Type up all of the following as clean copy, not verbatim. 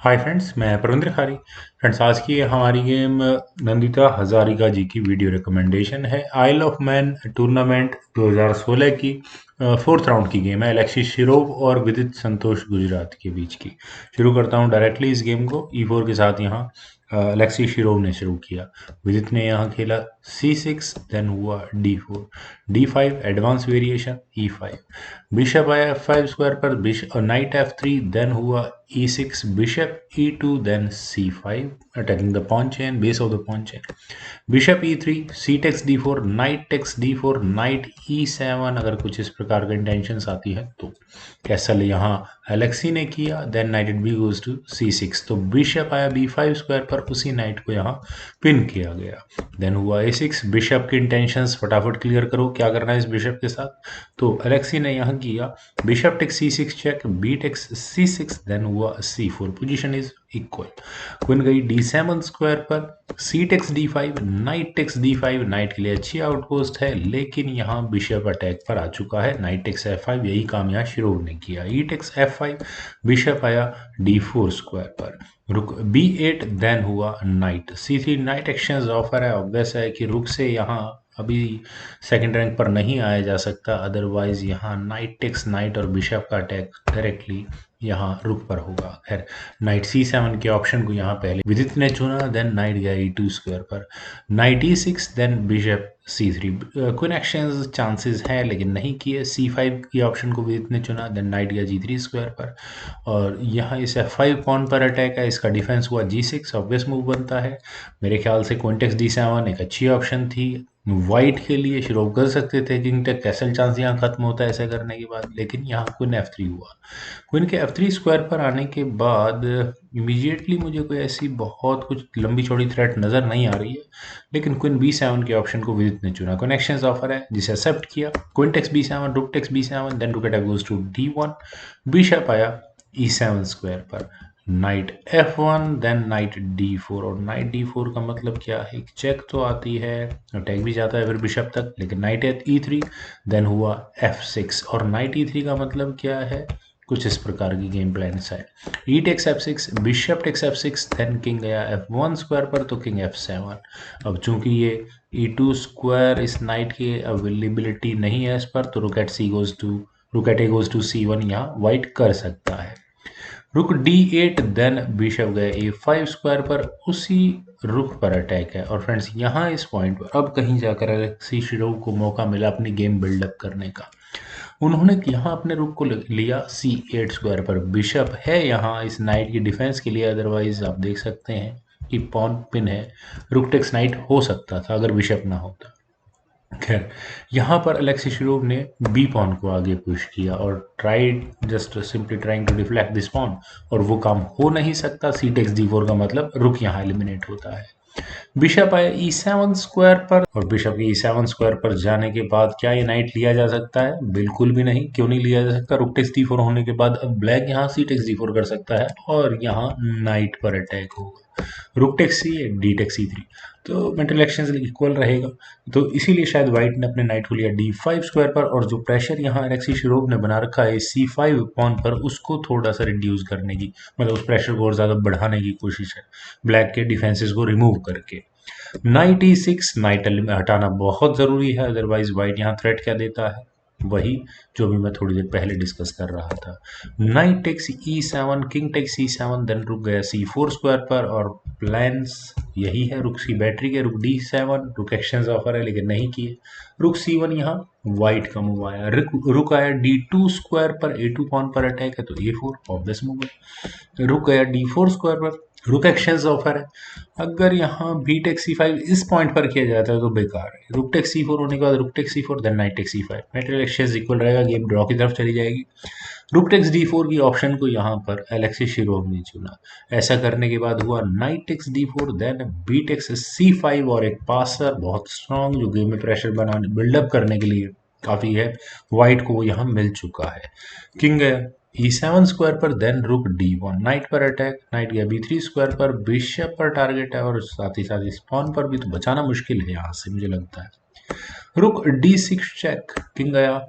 Hi friends, मैं प्रविंद्र खारी। Friends, आज की हमारी गेम नंदिता हजारिका जी की वीडियो रिकमेंडेशन है। आइल ऑफ मैन टूर्नामेंट 2016 की फोर्थ राउंड की गेम है। अलेक्सी शिरोव और विदित संतोष गुजरात के बीच की। शुरू करता हूं डायरेक्टली इस गेम को। E4 के साथ यहाँ अलेक्सी शिरोव ने शुरू किया। विदित ने यहाँ खेला C6, देन हुआ D4, D5 advance variation, E5। Bishop आया F5 स्क्वायर पर, नाइट F3, देन हुआ E6, bishop E2, then C5 attacking the pawn chain, base of the pawn chain। Bishop E3, C takes D4, knight takes D4, knight E7 अगर कुछ इस प्रकार का intentions आती है तो। कैसल यहाँ अलेक्सी ने किया, then knight B goes to C6, तो बिशप आया B5 स्क्वायर पर, उसी नाइट को यहाँ पिन किया गया। देन हुआ A6, बिशप की इंटेंशंस फटाफट क्लियर करो, क्या करना है इस बिशप के साथ। तो अलेक्सी ने यहाँ किया bishop takes C6 check, B takes C6, then हुआ C4, position is equal. Queen गई D7 स्क्वायर पर, C takes D5, knight takes D5, knight के लिए अच्छी आउटपोस्ट है, लेकिन यहाँ बिशप अटैक पर आ चुका है। नाइट टेक्स F5, यही काम यहाँ शिरोव ने किया। E टेक्स F5, बिशप आया D4 स्क्वायर पर, रुक B8, देन हुआ night C3। Night exchange offer है, ऑब्वियस है कि रुक से यहाँ अभी सेकंड रैंक पर नहीं आया जा सकता, अदरवाइज यहाँ नाइट टेक्स नाइट और बिशप का अटैक डायरेक्टली यहाँ रुक पर होगा। खैर, नाइट C7 के ऑप्शन को यहाँ पहले विदित ने चुना, देन नाइट गया E2 स्क्वायर पर, knight E6, then bishop C3। Queen exchange chances है लेकिन नहीं किए। C5 की ऑप्शन को विदित ने चुना, देन नाइट गया G3 स्क्वायर पर, और यहाँ इस F5 पॉन पर अटैक है, इसका डिफेंस हुआ G6, ऑब्वियस मूव बनता है। मेरे ख्याल से क्वीन टेक्स D7 एक अच्छी ऑप्शन थी वाइट के लिए। शिरोव कर सकते थे किंग टेक कैसल, चांस यहाँ खत्म होता है ऐसे करने के बाद, लेकिन यहाँ क्वीन F3 हुआ। क्वीन के F3 स्क्वायर पर आने के बाद इमीडिएटली मुझे कोई ऐसी बहुत कुछ लंबी चौड़ी थ्रेट नज़र नहीं आ रही है, लेकिन क्वीन B7 के ऑप्शन को विदित ने चुना। कनेक्शन ऑफर है जिसे एक्सेप्ट किया। Queen takes B7, rook takes B7, then rook attack goes to D1, bishop आया E7 स्क्वायर पर, night F1, then night D4, और नाइट D4 का मतलब क्या है, चेक तो आती है, अटैक भी जाता है फिर बिशप तक, लेकिन नाइट E3, देन हुआ F6, और नाइट E3 का मतलब क्या है, कुछ इस प्रकार की गेम प्लान है। E takes F6, bishop takes F6, then king गया F1 स्क्वायर पर, तो किंग F7। अब चूंकि ये E2 स्क्वायर इस नाइट की अवेलेबिलिटी नहीं है इस पर, तो रुक eight A goes to C1 यहाँ वाइट कर सकता है। रुक D8, देन बिशप गए A5 स्क्वायर पर, उसी रुक पर अटैक है। और फ्रेंड्स, यहाँ इस पॉइंट पर अब कहीं जाकर अलेक्सी शिरोव को मौका मिला अपनी गेम बिल्डअप करने का। उन्होंने यहाँ अपने रुक को लिया C8 स्क्वायर पर, बिशप है यहाँ इस नाइट की डिफेंस के लिए, अदरवाइज आप देख सकते हैं कि पॉन पिन है, रुक टेक्स नाइट हो सकता था अगर बिशप ना होता। खैर, यहाँ पर अलेक्सी शिरोव ने बी पॉन को आगे पुश किया और tried just simply trying to deflect this pawn, और वो काम हो नहीं सकता। C टेक्स D4 का मतलब रुक यहाँ एलिमिनेट होता है। बिशप आया E7 स्क्वायर पर, और बिशप के E7 स्क्वायर पर जाने के बाद क्या ये नाइट लिया जा सकता है? बिल्कुल भी नहीं। क्यों नहीं लिया जा सकता? रुक टेक्स D4 होने के बाद अब ब्लैक यहाँ C टेक्स D4 कर सकता है और यहाँ नाइट पर अटैक होगा। Rook takes C, D takes C3, तो मेंटल एक्शन इक्वल रहेगा। तो इसीलिए शायद व्हाइट ने अपने नाइट को लिया D5 स्क्वायर पर, और जो प्रेशर यहाँ अलेक्सी शिरोव ने बना रखा है C5 पॉन पर, उसको थोड़ा सा रिड्यूस करने की, मतलब उस प्रेशर को और ज़्यादा बढ़ाने की कोशिश है ब्लैक के डिफेंसेस को रिमूव करके। नाइट E6, नाइट हटाना बहुत ज़रूरी है, अदरवाइज व्हाइट यहाँ थ्रेट क्या देता है, वही जो भी मैं थोड़ी देर पहले डिस्कस कर रहा था। Knight takes E7, king takes C7, then rook गया C4 स्क्वायर पर, और प्लान्स यही है रुक की बैटरी के। रुक D7, रुक एक्सचेंज ऑफर है लेकिन नहीं किए। रुक C1, यहाँ व्हाइट का मूव आया। रुक आया D2 स्क्वायर पर, A2 पॉन पर अटैक है तो A4 ऑब्वियस मूव है। रुक गया D4 स्क्वायर पर, रुक एक्सचेंज ऑफर है। अगर यहाँ बी टेक C5 इस पॉइंट पर किया जाता है तो बेकार है। रुक टेक C4 होने के बाद rook take C4, then knight take C5, material exchange equal रहेगा, गेम ड्रॉ की तरफ चली जाएगी। रुक टेक्स D4 की ऑप्शन को यहाँ पर अलेक्सी शिरोव ने चुना। ऐसा करने के बाद हुआ knight takes D4, then B takes C5, और एक पासर बहुत स्ट्रॉन्ग जो गेम में प्रेशर बनाने बिल्डअप करने के लिए काफ़ी है, व्हाइट को वो यहाँ मिल चुका है। किंग E7 स्क्वायर पर, देन रुक D1, नाइट पर अटैक, नाइट गया B3 स्क्वायर पर, बिशप पर टारगेट है, और साथ ही साथ स्पॉन पर भी तो बचाना मुश्किल है यहाँ से मुझे लगता है। रुक D6 चेक, किंग गया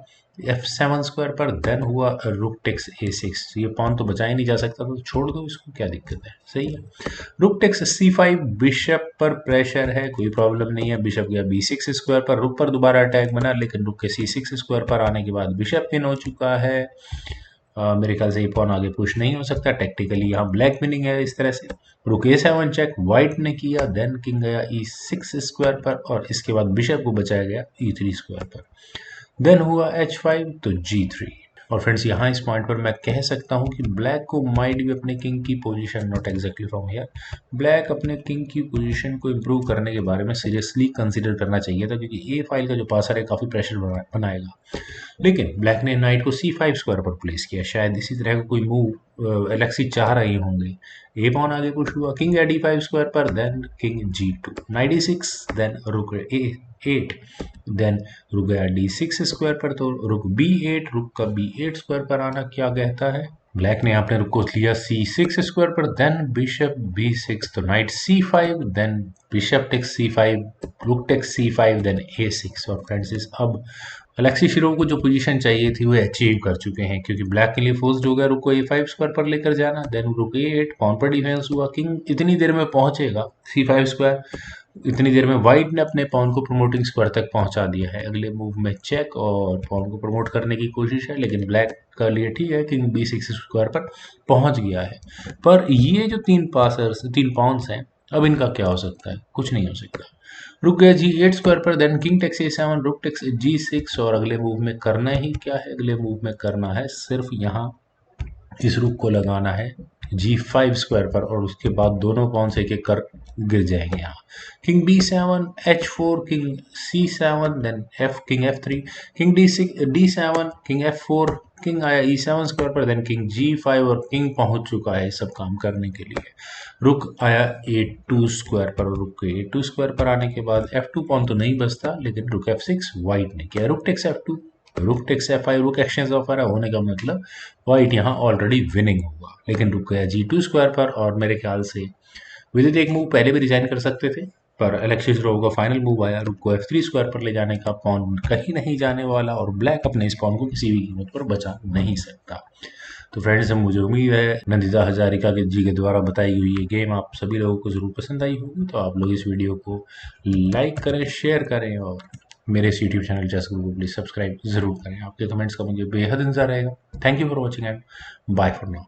F7 स्क्वायर पर, देन हुआ रुक टेक्स A6। ये पॉन तो बचा ही नहीं जा सकता, तो छोड़ दो इसको, क्या दिक्कत है, सही है। रुक टेक्स C5, बिशप पर प्रेशर है, कोई प्रॉब्लम नहीं है। बिशप गया B6 स्क्वायर पर, रुक पर दोबारा अटैक बना, लेकिन रुक के C6 स्क्वायर पर आने के बाद बिशप पिन हो चुका है। मेरे ख्याल से ये पॉन आगे पुश नहीं हो सकता, टेक्टिकली यहाँ ब्लैक विनिंग है इस तरह से। रुक A7 चेक वाइट ने किया, देन किंग गया E6 स्क्वायर पर, और इसके बाद बिशप को बचाया गया E3 स्क्वायर पर। देन हुआ H5 तो G3। और फ्रेंड्स यहाँ इस पॉइंट पर मैं कह सकता हूँ कि ब्लैक को माइट भी अपने किंग की position, not exactly from here, black अपने किंग की पोजीशन को इम्प्रूव करने के बारे में सीरियसली कंसीडर करना चाहिए था, क्योंकि ए फाइल का जो पासर है काफ़ी प्रेशर बनाएगा। लेकिन ब्लैक ने नाइट को C5 स्क्वायर पर प्लेस किया, शायद इसी तरह का कोई मूव एलेक्सी चाह रहे होंगे। ए पॉन आगे पुश हुआ, किंग या D5 स्क्वायर पर, then king G2, night D6, then रुक A8, देन रुक गया D6 स्क्वायर पर, तो रुक B8, रुक का B8 स्क्वायर पर आना क्या कहता है। ब्लैक ने आपने रुक को लिया C6 स्क्वायर पर, देन बिशप B6, तो night C5, then bishop takes C5, rook takes C5, then A6। और फ्रेंड्स अब अलेक्सी शिरोव को जो पोजीशन चाहिए थी वो अचीव कर चुके हैं, क्योंकि ब्लैक के लिए फोर्स्ड हो गया रुक को A5 स्क्वायर पर लेकर जाना, देन रुक A8, पॉन पर डिफेंस हुआ, किंग इतनी देर में पहुंचेगा C5 स्क्वायर, इतनी देर में व्हाइट ने अपने पॉन को प्रमोटिंग स्क्वायर तक पहुंचा दिया है। अगले मूव में चेक और पॉन को प्रमोट करने की कोशिश है, लेकिन ब्लैक का लिए ठीक है, किंग B6 स्क्वायर पर पहुंच गया है। पर ये जो तीन पॉन्स हैं, अब इनका क्या हो सकता है, कुछ नहीं हो सकता। रुक गया G8 स्क्वायर पर, then king takes A7, rook takes G6, और अगले मूव में करना ही क्या है, अगले मूव में करना है सिर्फ यहाँ इस रुक को लगाना है G5 स्क्वायर पर, और उसके बाद दोनों पॉन्स एक एक कर गिर जाएंगे यहाँ। King B7, H4, king C7, then king F3, king D7, king F4, king आया E7 स्क्वायर पर, देन किंग G5, और किंग पहुंच चुका है सब काम करने के लिए। रुक आया A2 स्क्वायर पर, रुक के A2 स्क्वायर पर आने के बाद F2 पॉन तो नहीं बचता, लेकिन रुक F6 वाइट ने किया, rook takes F2, rook takes F5, रुक एक्सचेंज ऑफर होने का मतलब वाइट यहाँ ऑलरेडी विनिंग होगा। लेकिन रुक गया G2 स्क्वायर पर, और मेरे ख्याल से विदित एक मूव पहले भी रिजाइन कर सकते थे, पर अलेक्सी शिरोव का फाइनल मूव आया रुक को F3 स्क्वायर पर ले जाने का, पॉन कहीं नहीं जाने वाला, और ब्लैक अपने इस पॉन को किसी भी कीमत पर बचा नहीं सकता। तो फ्रेंड्स, मुझे उम्मीद है नंदिता हजारिका के जी के द्वारा बताई हुई ये गेम आप सभी लोगों को ज़रूर पसंद आई होगी। तो आप लोग इस वीडियो को लाइक करें, शेयर करें, और मेरे इस यूट्यूब चैनल चेस गुरु को प्लीज़ सब्सक्राइब ज़रूर करें। आपके कमेंट्स का मुझे बेहद इंतजार रहेगा। Thank you for watching and bye for now.